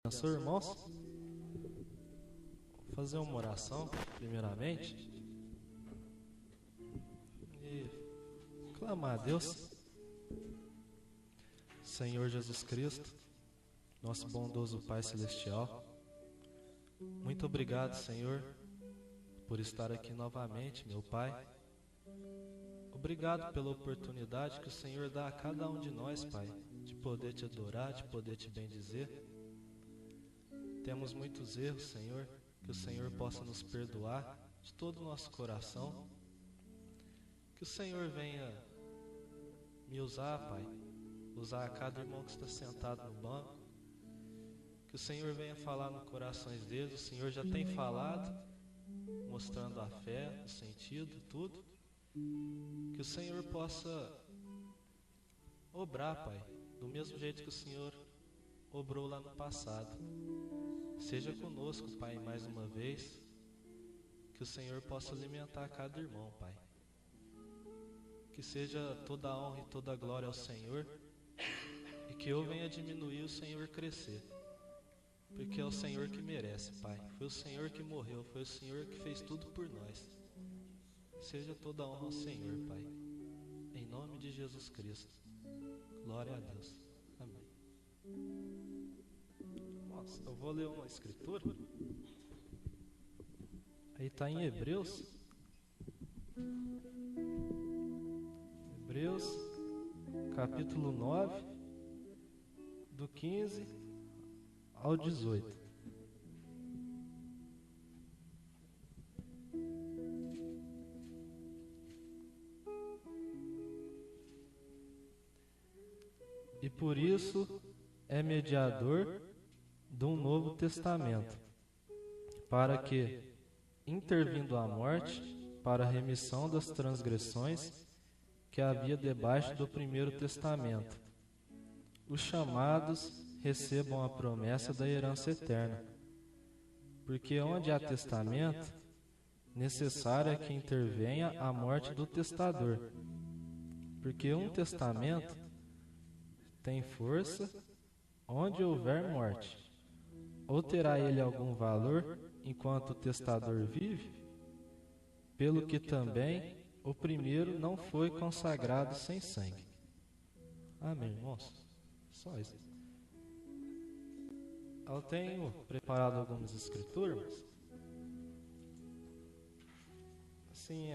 Abençoe, irmãos. Vou fazer uma oração, primeiramente, e clamar a Deus. Senhor Jesus Cristo, nosso bondoso Pai Celestial, muito obrigado, Senhor, por estar aqui novamente, meu Pai. Obrigado pela oportunidade que o Senhor dá a cada um de nós, Pai, de poder te adorar, de poder te bendizer. Temos muitos erros, Senhor, que o Senhor possa nos perdoar de todo o nosso coração. Que o Senhor venha me usar, Pai, usar a cada irmão que está sentado no banco. Que o Senhor venha falar nos corações deles. O Senhor já tem falado, mostrando a fé, o sentido, tudo. Que o Senhor possa obrar, Pai, do mesmo jeito que o Senhor obrou lá no passado. Seja conosco, Pai, mais uma vez. Que o Senhor possa alimentar cada irmão, Pai. Que seja toda a honra e toda a glória ao Senhor. E que eu venha diminuir, o Senhor crescer. Porque é o Senhor que merece, Pai. Foi o Senhor que morreu, foi o Senhor que fez tudo por nós. Seja toda a honra ao Senhor, Pai. Em nome de Jesus Cristo. Glória a Deus. Amém. Nossa, eu vou ler uma escritura. Aí está em Hebreus. Hebreus, capítulo 9, do 15 ao 18. E por isso é mediador de um novo testamento, para que, intervindo a morte, para a remissão das transgressões que havia debaixo do primeiro testamento, os chamados recebam a promessa da herança eterna. Porque onde há testamento, necessário é que intervenha a morte do testador. Porque um testamento tem força onde houver morte. Ou terá ele algum valor enquanto o testador vive? Pelo que também o primeiro não foi consagrado sem sangue. Amém, irmãos? Só isso. Eu tenho preparado algumas escrituras. Assim,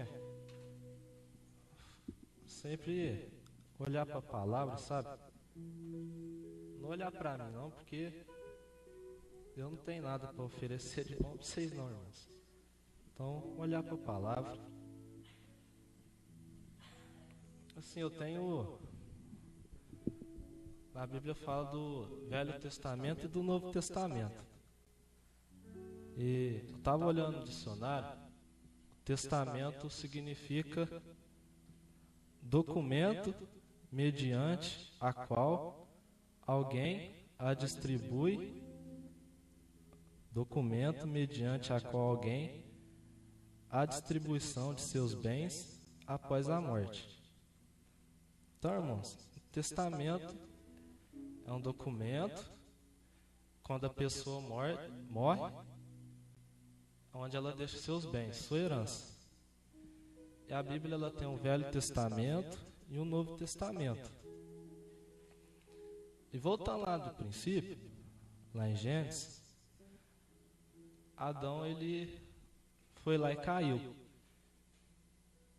sempre olhar para a palavra, sabe? Não olhar para mim não, porque eu não tenho nada para oferecer de bom para vocês não, irmãos. Então, olhar para a palavra. Assim, eu tenho... A Bíblia fala do Velho Testamento e do Novo Testamento. E eu estava olhando no dicionário. Testamento significa documento mediante a qual alguém a distribui. Documento mediante a qual alguém a distribuição de seus bens após a morte. Então, irmãos, testamento é um documento quando a pessoa morre, onde ela deixa seus bens, sua herança. E a Bíblia ela tem um Velho Testamento e um Novo Testamento. E voltando lá do princípio, lá em Gênesis, Adão ele foi lá e caiu.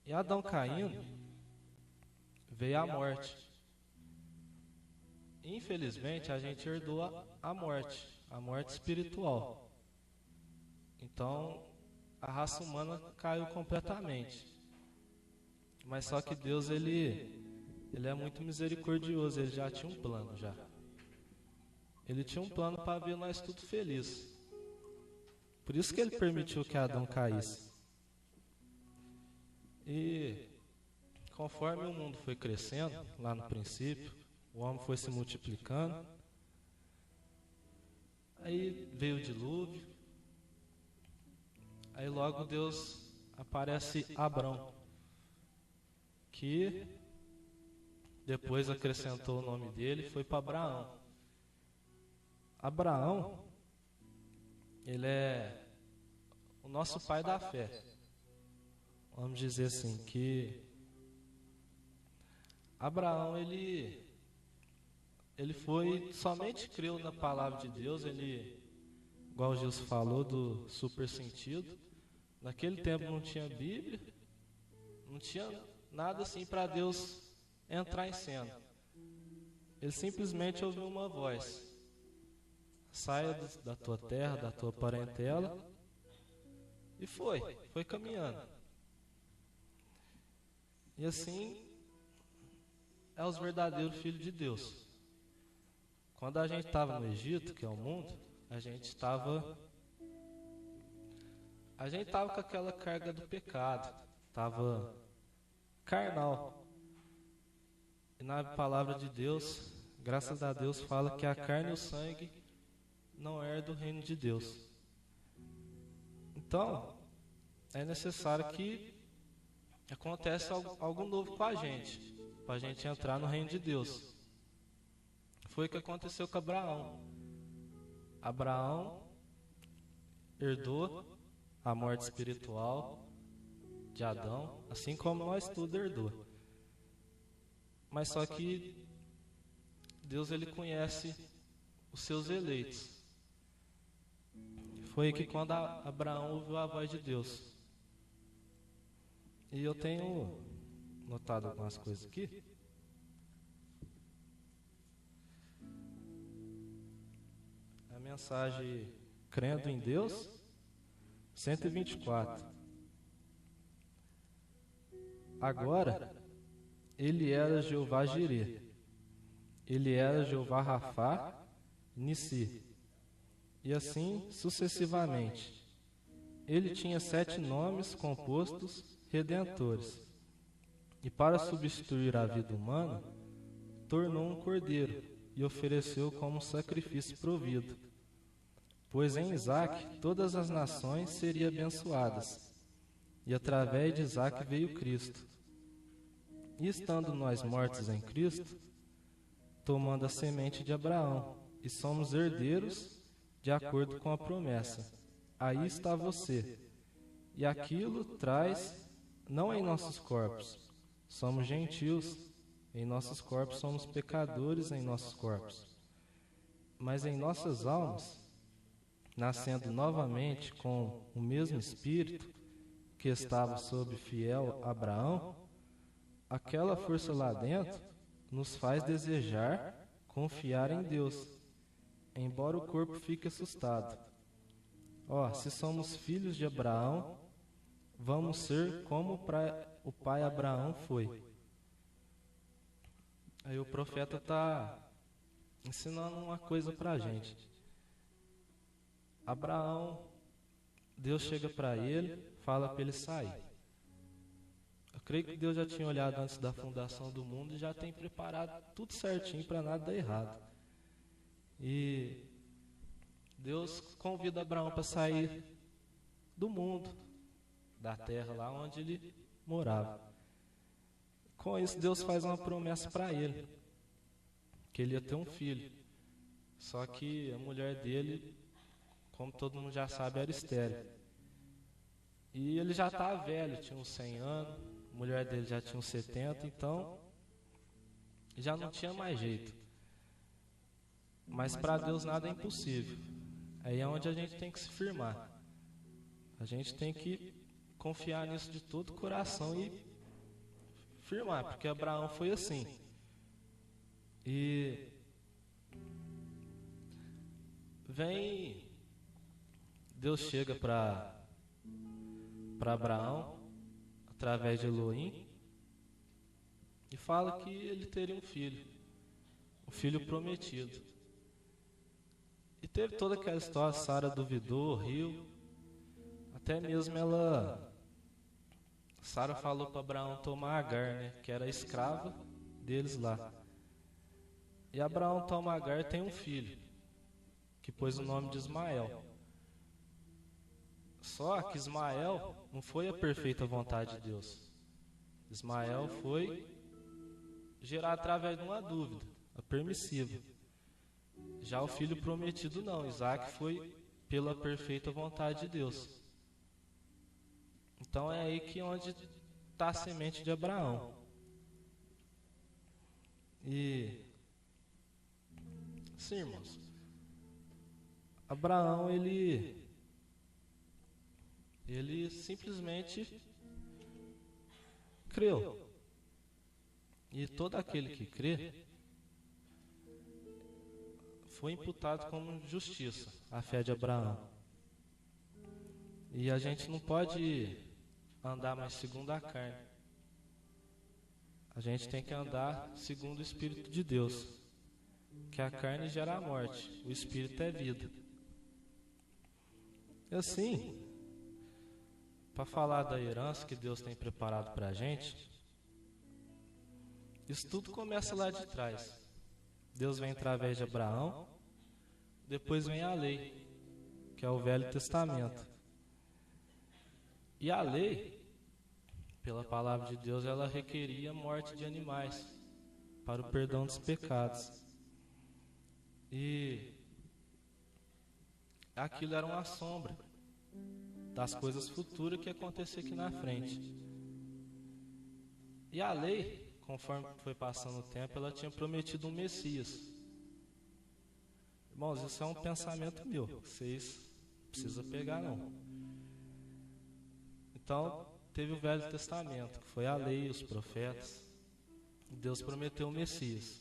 E Adão caindo, veio a morte. Infelizmente, a gente herdou a morte espiritual. Então, a raça humana caiu completamente. Mas só que Deus, ele é muito misericordioso, ele já tinha um plano, já. Ele tinha um plano para ver nós tudo felizes. Por isso que ele permitiu que Adão caísse. E conforme o mundo foi crescendo, lá no princípio, o homem foi se multiplicando. Aí veio o dilúvio. Aí logo Deus aparece Abrão, que depois acrescentou o nome dele e foi para Abraão. Abraão, ele é o nosso pai da fé. Vamos dizer assim, que Abraão, ele foi, somente creu na palavra de Deus, ele, igual o Gilson falou, do super sentido. Naquele tempo não tinha Bíblia, não tinha nada assim para Deus entrar em cena. Ele simplesmente ouviu uma voz: saia da tua terra, da tua parentela, e foi caminhando. E assim é os verdadeiros filhos de Deus. Quando a gente estava no Egito, que é o mundo, a gente estava com aquela carga do pecado, estava carnal. E na palavra de Deus, graças a Deus, fala que a carne e o sangue não herdam do reino de Deus. Então, é necessário que aconteça algo novo com a gente, para a gente entrar no reino de Deus. Foi o que aconteceu com Abraão. Abraão herdou a morte espiritual de Adão, assim como nós tudo herdou. Mas só que Deus, ele conhece os seus eleitos. Foi que quando Abraão ouviu a voz de Deus. E eu tenho notado algumas coisas aqui. A mensagem Crendo em Deus, 124. Agora, ele era Jeová Jirê, ele era Jeová Rafá, Nissi, e assim sucessivamente. Ele tinha 7 nomes compostos redentores, e para substituir a vida humana, tornou um cordeiro e ofereceu como sacrifício provido. Pois em Isaque todas as nações seriam abençoadas, e através de Isaque veio Cristo. E estando nós mortos em Cristo, tomando a semente de Abraão, e somos herdeiros de acordo com a promessa. Aí está você. E aquilo traz, não em nossos corpos, somos gentios, em nossos corpos somos pecadores em nossos corpos. Mas em nossas almas, nascendo novamente com o mesmo Espírito que estava sob fiel Abraão, aquela força lá dentro nos faz desejar confiar em Deus, embora o corpo fique assustado. Se somos filhos de Abraão, vamos ser como o pai Abraão foi. Aí o profeta está ensinando uma coisa para a gente. Abraão, Deus chega para ele, fala para ele sair. Eu creio que Deus já tinha olhado antes da fundação do mundo e já tem preparado tudo certinho para nada dar errado. E Deus convida Abraão para sair do mundo, da terra lá onde ele morava. Com isso, Deus faz uma promessa para ele, que ele ia ter um filho. Só que a mulher dele, como todo mundo já sabe, era estéril. E ele já estava velho, tinha uns 100 anos, a mulher dele já tinha uns 70, então já não tinha mais jeito. Mas para Deus nada é impossível. Aí é onde a gente tem que se firmar. A gente tem que confiar nisso de todo o coração e firmar, porque Abraão foi assim. E Deus chega para Abraão através de Elohim e fala que ele teria um filho prometido. E teve toda aquela história, Sara duvidou, riu, até mesmo Sara falou para Abraão tomar Agar, né, que era a escrava deles lá. E Abraão toma Agar e tem um filho, que pôs o nome de Ismael. Só que Ismael não foi a perfeita vontade de Deus. Ismael foi gerado através de uma dúvida, a permissiva. Já o filho prometido não, Isaac foi pela perfeita vontade de Deus. Então é aí que onde está a semente de Abraão. E sim, irmãos, Abraão ele simplesmente creu. E todo aquele que crê foi imputado como justiça a fé de Abraão. E a gente não pode andar mais segundo a carne. A gente tem que andar segundo o Espírito de Deus, que a carne gera a morte, o Espírito é vida. E assim, para falar da herança que Deus tem preparado para a gente, isso tudo começa lá de trás. Deus vem através de Abraão, depois vem a lei, que é o Velho Testamento. E a lei, pela palavra de Deus, ela requeria morte de animais para o perdão dos pecados. E aquilo era uma sombra das coisas futuras que ia acontecer aqui na frente. E a lei, conforme foi passando o tempo, ela tinha prometido um Messias. Irmãos, isso é um pensamento meu, vocês não precisam pegar não. Então, teve o Velho Testamento, que foi a lei, os profetas. Deus prometeu o Messias.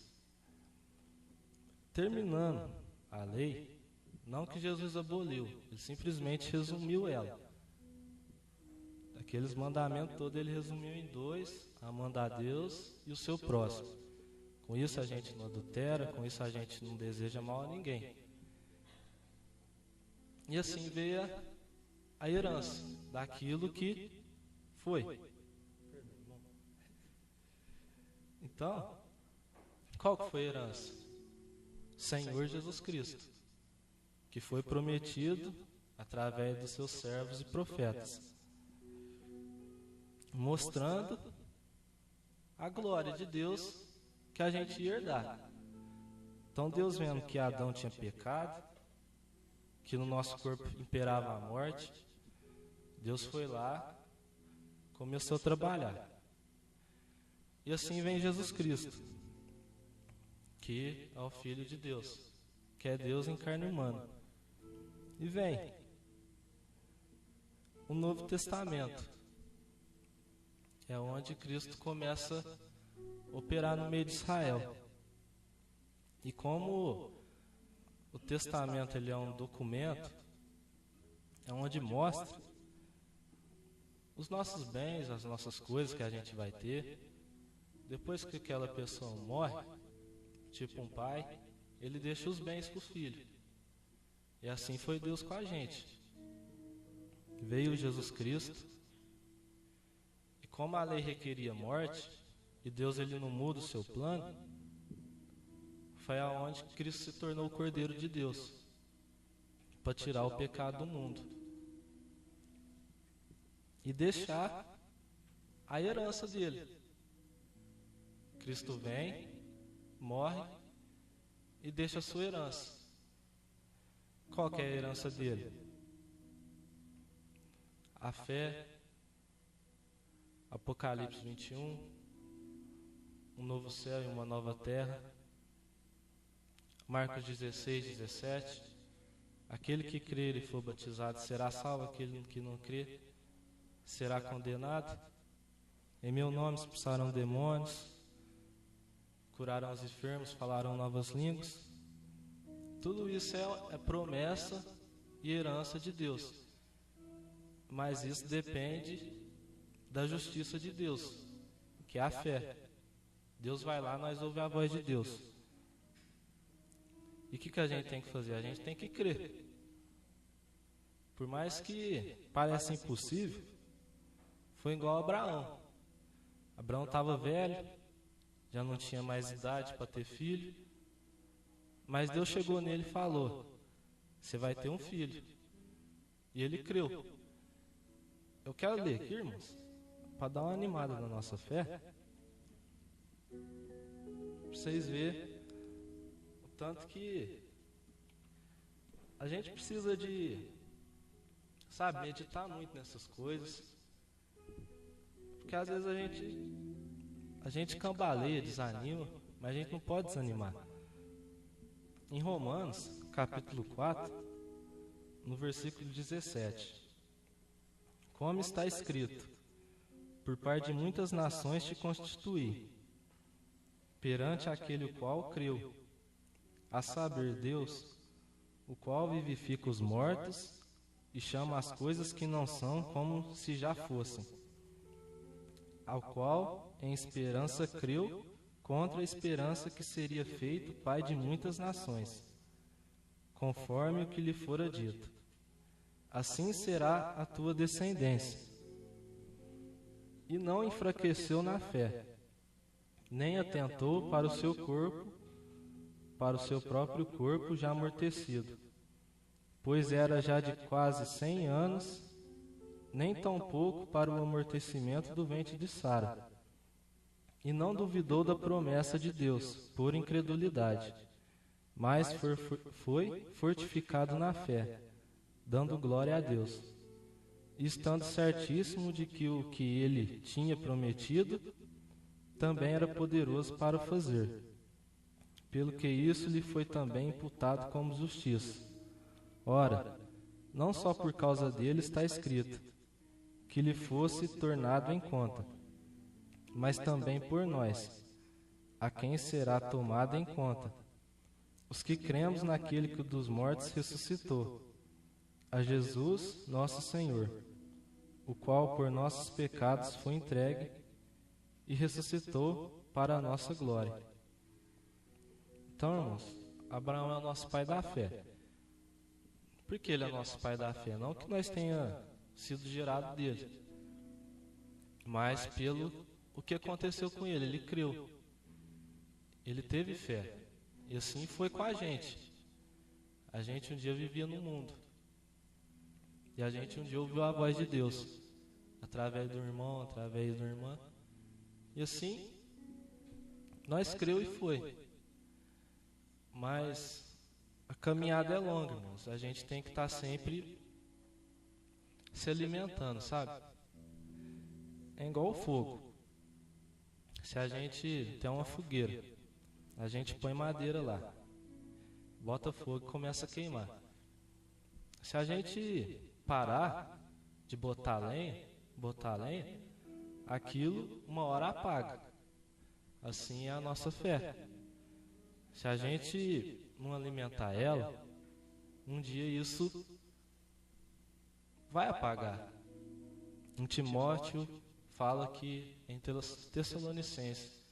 Terminando a lei, não que Jesus aboliu, ele simplesmente resumiu ela. Aqueles mandamentos todos ele resumiu em dois: amando a Deus e o seu próximo. Com isso a gente não adultera, com isso a gente não deseja mal a ninguém. E assim veio a herança daquilo que foi. Então, qual que foi a herança? Senhor Jesus Cristo, que foi prometido através dos seus servos e profetas, mostrando a glória de Deus que a gente ia herdar. Então Deus, vendo que Adão tinha pecado, que no nosso corpo imperava a morte, Deus foi lá, começou a trabalhar. E assim vem Jesus Cristo, que é o Filho de Deus, que é Deus em carne humana. E vem o Novo Testamento, é onde Cristo começa a operar no meio de Israel. E como o Testamento ele é um documento, é onde mostra os nossos bens, as nossas coisas que a gente vai ter. Depois que aquela pessoa morre, tipo um pai, ele deixa os bens para o filho. E assim foi Deus com a gente. Veio Jesus Cristo, e como a lei requeria morte, e Deus ele não muda o seu plano, foi aonde Cristo se tornou o Cordeiro de Deus, para tirar o pecado do mundo e deixar a herança dele. Cristo vem, morre e deixa a sua herança. Qual que é a herança dele? A fé, Apocalipse 21, um novo céu e uma nova terra. Marcos 16, 17. Aquele que crer e for batizado será salvo, aquele que não crer será condenado. Em meu nome expulsarão demônios, curarão os enfermos, falarão novas línguas. Tudo isso é promessa e herança de Deus. Mas isso depende da justiça de Deus, que é a fé. Deus vai lá, nós ouvimos a voz de Deus. E o que a gente tem que fazer? A gente tem que crer. Por mais que pareça impossível, foi igual a Abraão. Abraão estava velho, já não tinha mais idade para ter filho, mas Deus chegou nele e falou: você vai ter um filho. E ele creu. Eu quero ler aqui, irmãos, para dar uma animada na nossa fé, para vocês verem o tanto que a gente precisa de, sabe, meditar muito nessas coisas, porque às vezes a gente cambaleia, desanima, mas a gente não pode desanimar. Em Romanos, capítulo 4, no versículo 17, como está escrito: por parte de muitas nações te constituí, perante aquele o qual creu, a saber, Deus, o qual vivifica os mortos e chama as coisas que não são como se já fossem, ao qual em esperança creu, contra a esperança que seria feito pai de muitas nações, conforme o que lhe fora dito: assim será a tua descendência. E não enfraqueceu na fé, nem atentou para o seu corpo, para o seu próprio corpo já amortecido, pois era já de quase 100 anos, nem tampouco para o amortecimento do ventre de Sara. E não duvidou da promessa de Deus, por incredulidade, mas foi fortificado na fé, dando glória a Deus, estando certíssimo de que o que ele tinha prometido também era poderoso para o fazer, pelo que isso lhe foi também imputado como justiça. Ora, não só por causa dele está escrito, que lhe fosse tornado em conta, mas também por nós, a quem será tomado em conta, os que cremos naquele que dos mortos ressuscitou, a Jesus nosso Senhor, o qual por nossos pecados foi entregue e ressuscitou para a nossa glória. Então, irmãos, Abraão é o nosso pai da fé. Por que ele é nosso pai da fé? Não que nós tenha sido gerado dele, mas pelo o que aconteceu com ele. Ele creu, ele teve fé, e assim foi com a gente. A gente um dia vivia no mundo, e a gente um dia ouviu a voz de Deus, através do irmão, através da irmã, e assim nós creu e foi. Mas a caminhada é longa, irmãos. A gente tem que estar sempre se alimentando, sabe? É igual o fogo. Se a gente tem uma fogueira, a gente põe madeira lá, bota fogo e começa a queimar. Se a gente parar de botar lenha, aquilo uma hora apaga. Assim é a nossa fé. Se a gente não alimentar ela, um dia isso vai apagar. Em Timóteo fala que em Tessalonicenses,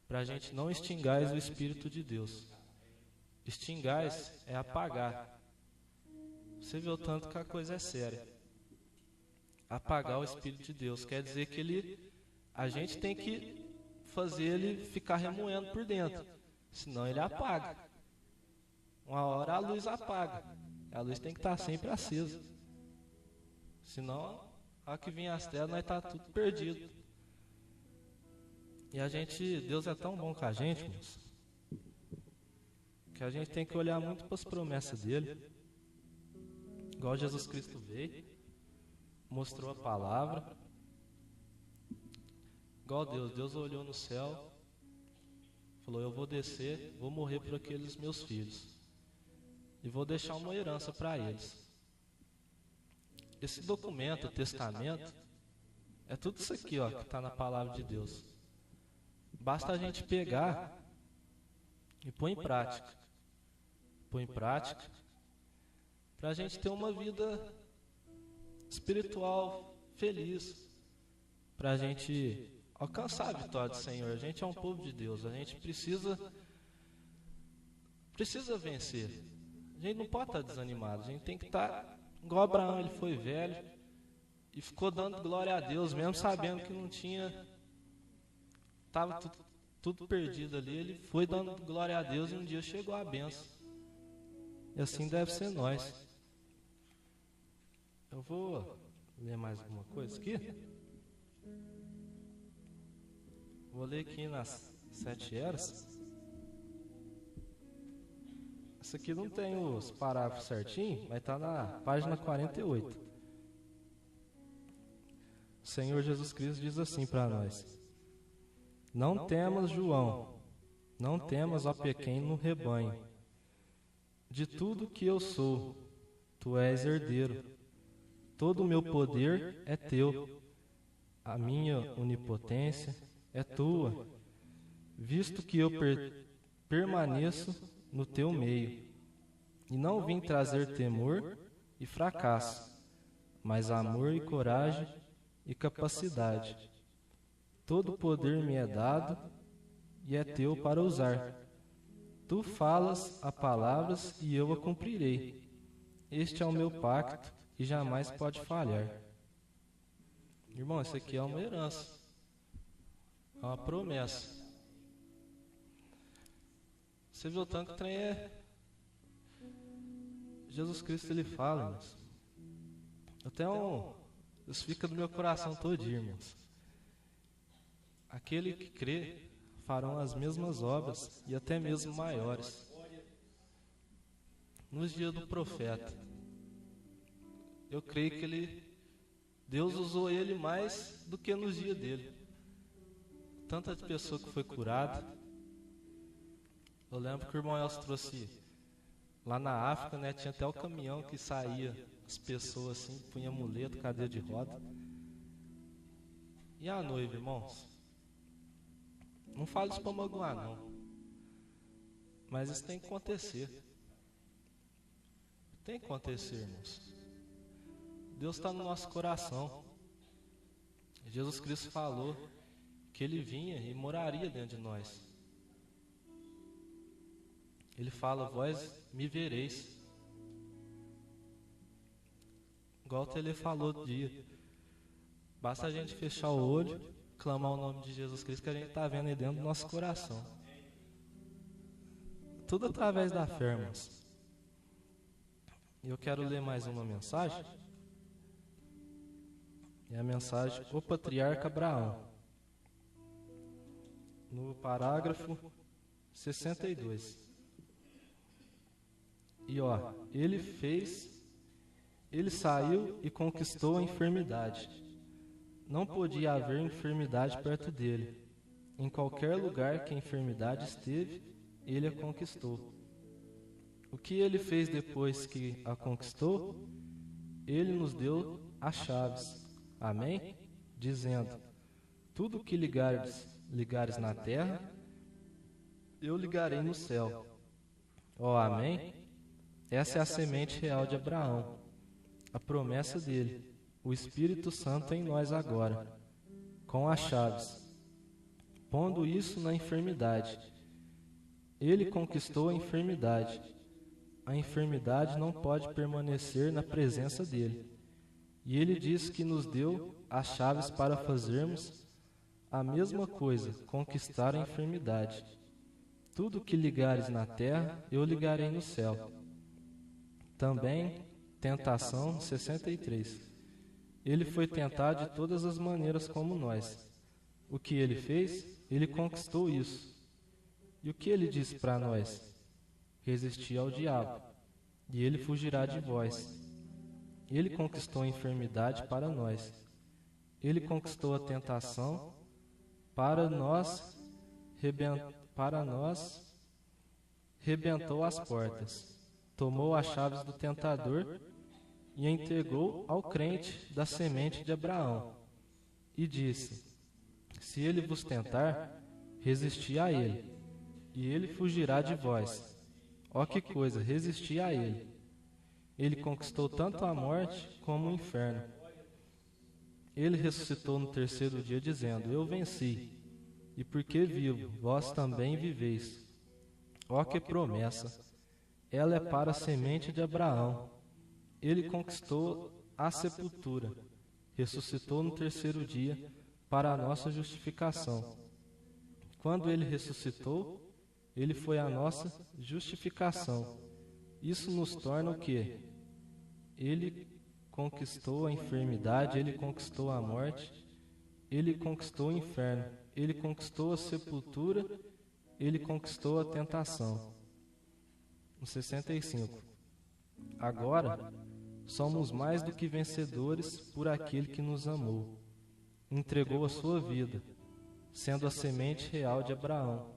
para a gente não extingais o Espírito de Deus. Extingais é apagar. Você vê o tanto que a coisa é séria. Apagar o Espírito de Deus quer dizer que a gente tem que fazer ele ficar remoendo por dentro, senão ele apaga. Uma hora a luz apaga. A luz tem que estar sempre acesa. Senão, a que vem as trevas, nós está tudo perdido. E a gente, Deus é tão bom com a gente, moço, que a gente tem que olhar muito para as promessas dele. Igual Jesus Cristo veio, mostrou a palavra. Igual Deus olhou no céu, falou: eu vou descer, vou morrer por aqueles meus filhos e vou deixar uma herança para eles. Esse documento, o testamento, é tudo isso aqui, ó, que está na palavra de Deus. Basta a gente pegar e pôr em prática. Pôr em prática para a gente ter uma vida espiritual feliz, para a gente alcançar a vitória do Senhor. A gente é um povo de Deus, a gente precisa vencer. A gente não pode estar desanimado, a gente tem que estar igual Abraão. Ele foi velho e ficou dando glória a Deus, mesmo sabendo que não tinha, estava tudo perdido ali. Ele foi dando glória a Deus e um dia chegou a benção. E assim deve ser nós. Eu vou ler mais alguma coisa aqui. Vou ler aqui nas 7 eras. Isso aqui não tem os parágrafos certinho, mas está na página 48. O Senhor Jesus Cristo diz assim para nós: Não temas, João, não temas, ó pequeno rebanho. De tudo que eu sou, tu és herdeiro. Todo o meu poder é teu. A minha onipotência é tua, visto que eu permaneço no teu meio. E não vim trazer temor e fracasso, mas amor e coragem e capacidade. Todo o poder me é dado e é teu para usar. Tu falas a palavras e eu a cumprirei. Este é o meu pacto e jamais pode falhar. Irmão, isso aqui é uma herança, é uma promessa. Você viu tanto que o trem é... Jesus Cristo, ele fala, irmãos. Isso fica no meu coração todinho, irmãos. Aquele que crê farão as mesmas obras e até mesmo maiores. Nos dias do profeta, eu creio que Deus usou ele mais do que nos dias dele. Tanta pessoa que foi curada. Eu lembro que o irmão Elcio trouxe lá na África, né, tinha até o caminhão que saía as pessoas assim, punha muleto, cadeira de roda. E a noiva, irmãos? Não falo isso para magoar, não. Mas isso tem que acontecer. Tem que acontecer, irmãos. Deus está no nosso coração. Jesus Cristo falou que Ele vinha e moraria dentro de nós. Ele fala: vós me vereis. Igual o Tele falou do dia. Basta a gente fechar o olho, clamar o nome de Jesus Cristo, que a gente está vendo aí dentro do nosso coração. Tudo através da fé, irmãos. E eu quero ler mais uma mensagem. É a mensagem O Patriarca Abraão, no parágrafo 62. E ó, ele saiu e conquistou a enfermidade. Não podia haver enfermidade perto dele. Em qualquer lugar que a enfermidade esteve, ele a conquistou. O que ele fez depois que a conquistou? Ele nos deu as chaves. Amém? Dizendo: tudo que ligares na terra, eu ligarei no céu. Ó, amém? Essa é a semente real de Abraão, a promessa dele, o Espírito Santo em nós agora, com as chaves, pondo isso na enfermidade. Ele conquistou a enfermidade. A enfermidade não pode permanecer na presença dele. E ele diz que nos deu as chaves para fazermos a mesma coisa, conquistar a enfermidade. Tudo que ligares na terra, eu ligarei no céu. Também, tentação 63. Ele foi tentado de todas as maneiras como nós. O que ele fez? Ele conquistou isso. E o que ele disse para nós? Resistir ao diabo, e ele fugirá de vós. Ele conquistou a enfermidade para nós. Ele conquistou a tentação para nós, rebentou as portas. Tomou as chaves do tentador e entregou ao crente da semente de Abraão. E disse: se ele vos tentar, resisti a ele, e ele fugirá de vós. Ó que coisa, resisti a ele. Ele conquistou tanto a morte como o inferno. Ele ressuscitou no terceiro dia, dizendo: eu venci, e porque vivo, vós também viveis. Ó que promessa! Ela é para a semente de Abraão. Ele conquistou a sepultura, ressuscitou no terceiro dia para a nossa justificação. Quando ele ressuscitou, ele foi a nossa justificação. Isso nos torna o quê? Ele conquistou a enfermidade, ele conquistou a morte, ele conquistou o inferno, ele conquistou a sepultura, ele conquistou a tentação. no 65. Agora, somos mais do que vencedores por aquele que nos amou. Entregou a sua vida, sendo a semente real de Abraão,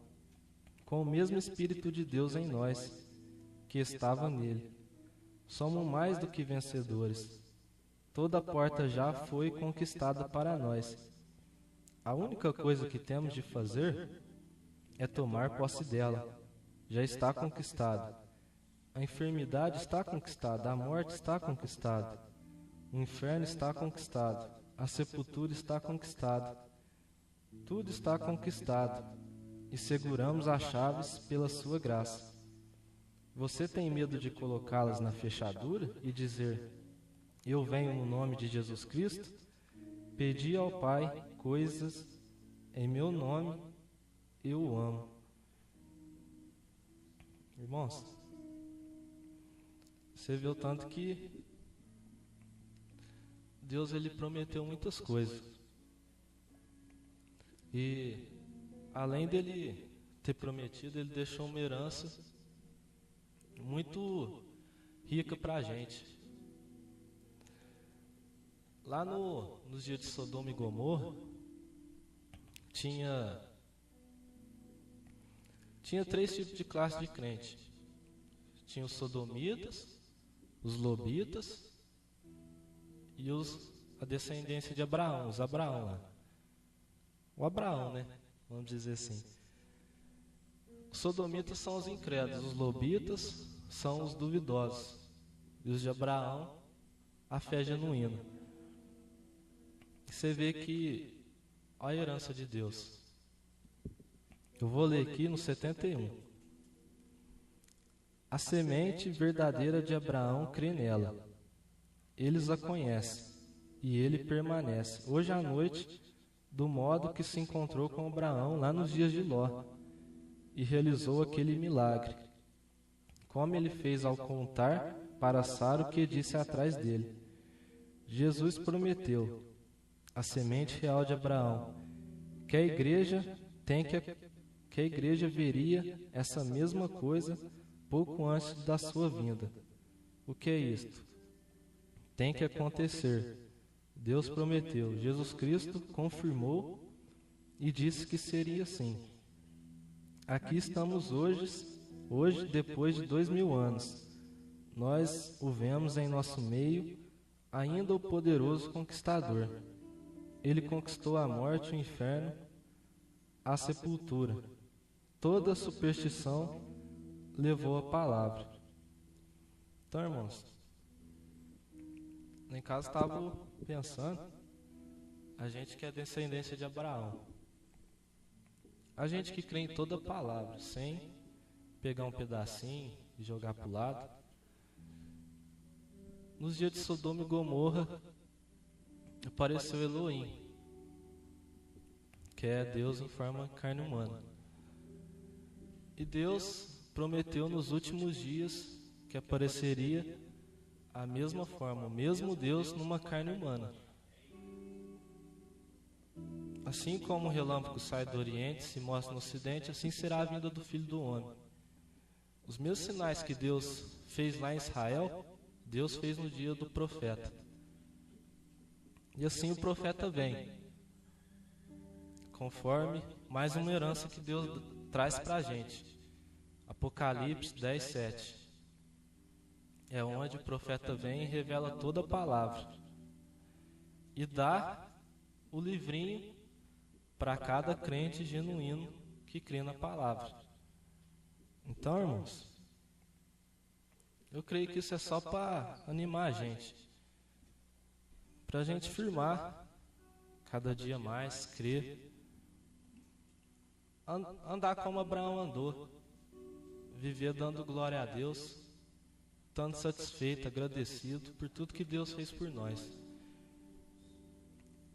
com o mesmo Espírito de Deus em nós, que estava nele. Somos mais do que vencedores. Toda a porta já foi conquistada para nós. A única coisa que temos de fazer é tomar posse dela. Já está conquistado. A enfermidade está conquistada, a morte está conquistada, o inferno está conquistado, a sepultura está conquistada. Tudo está conquistado e seguramos as chaves pela sua graça. Você tem medo de colocá-las na fechadura e dizer: eu venho no nome de Jesus Cristo? Pedi ao Pai coisas em meu nome, eu o amo. Irmãos, você vê o tanto que Deus ele prometeu muitas coisas. E além dele ter prometido, ele deixou uma herança muito rica para a gente. Lá nos dias de Sodoma e Gomorra, tinha 3 tipos de classe de crente. Tinha os sodomitas, os lobitas e a descendência de Abraão, os Abraão lá. O Abraão, né? Vamos dizer assim. Os sodomitas são os incrédulos, os lobitas são os duvidosos. E os de Abraão, a fé genuína. E você vê que olha a herança de Deus. Eu vou ler aqui no 71. A semente verdadeira de Abraão crê nela. Eles a conhecem, e ele permanece, hoje à noite, do modo que se encontrou com Abraão lá nos dias de Ló, e realizou aquele milagre, como ele fez ao contar para Sara o que disse atrás dele. Jesus prometeu, a semente real de Abraão, que a igreja veria essa mesma coisa pouco antes da sua vinda. O que é isto? Tem que acontecer. Deus prometeu, Jesus Cristo confirmou e disse que seria assim. Aqui estamos hoje depois de 2000 anos. Nós o vemos em nosso meio, ainda o poderoso conquistador. Ele conquistou a morte, o inferno, a sepultura. Toda superstição levou a palavra. Então, irmãos, lá em casa estava pensando, a gente que é descendência de Abraão, a gente que crê em toda a palavra, sem pegar um pedacinho e jogar para o lado. Nos dias de Sodoma e Gomorra, apareceu Elohim, que é Deus em forma carne humana. E Deus prometeu nos últimos dias que apareceria a mesma forma, o mesmo Deus numa carne humana. Assim como o relâmpago sai do Oriente e se mostra no Ocidente, assim será a vinda do Filho do Homem. Os mesmos sinais que Deus fez lá em Israel, Deus fez no dia do profeta. E assim o profeta vem, conforme mais uma herança que Deus traz para a gente. Apocalipse 10, 7. É onde o profeta vem e revela toda a palavra. E dá o livrinho para cada crente genuíno que crê na palavra. Então, irmãos, eu creio que isso é só para animar a gente. Para a gente firmar cada dia mais, crer. Andar como Abraão andou. Viver dando glória a Deus, estando satisfeito, agradecido por tudo que Deus fez por nós.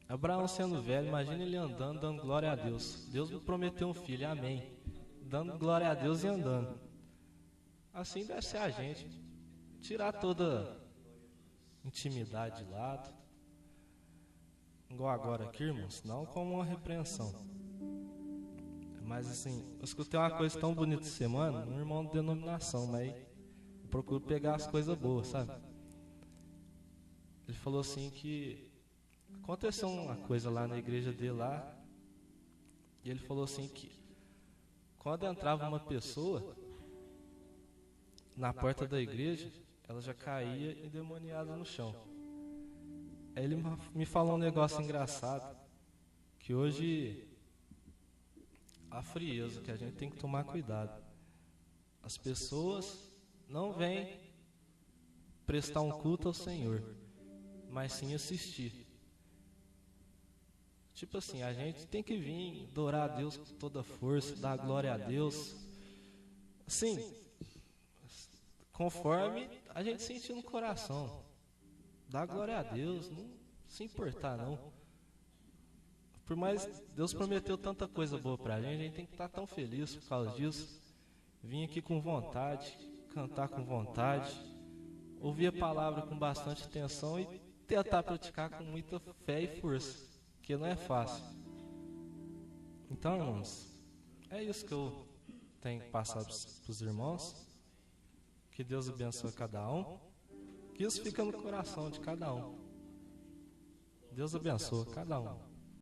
Abraão sendo velho, imagina ele andando, dando glória a Deus. Deus me prometeu um filho, amém. Dando glória a Deus e andando. Assim deve ser a gente. Tirar toda intimidade de lado. Igual agora aqui, irmãos, não como uma repreensão. Mas assim, eu escutei uma coisa tão bonita essa semana, um irmão de denominação, mas procuro pegar as coisas boas, sabe? Ele falou assim que aconteceu uma coisa lá na igreja dele lá, e ele falou assim que quando entrava uma pessoa na porta da igreja, ela já caía endemoniada no chão. Aí ele me falou um negócio engraçado, que hoje a frieza, que a gente tem que tomar cuidado. As pessoas não vêm prestar um culto ao Senhor, mas sim assistir. Tipo assim, a gente tem que vir adorar a Deus com toda a força, dar glória a Deus. Assim, conforme a gente sentir no coração. Dar glória a Deus, não se importar não. Por mais Deus prometeu tanta coisa boa pra gente, a gente tem que estar tão feliz por causa disso. Vim aqui com vontade, cantar com vontade, ouvir a palavra com bastante atenção e tentar praticar com muita fé e força, que não é fácil. Então, irmãos, é isso que eu tenho que passar para os irmãos. Que Deus abençoe cada um. Que isso fica no coração de cada um. Deus abençoe cada um.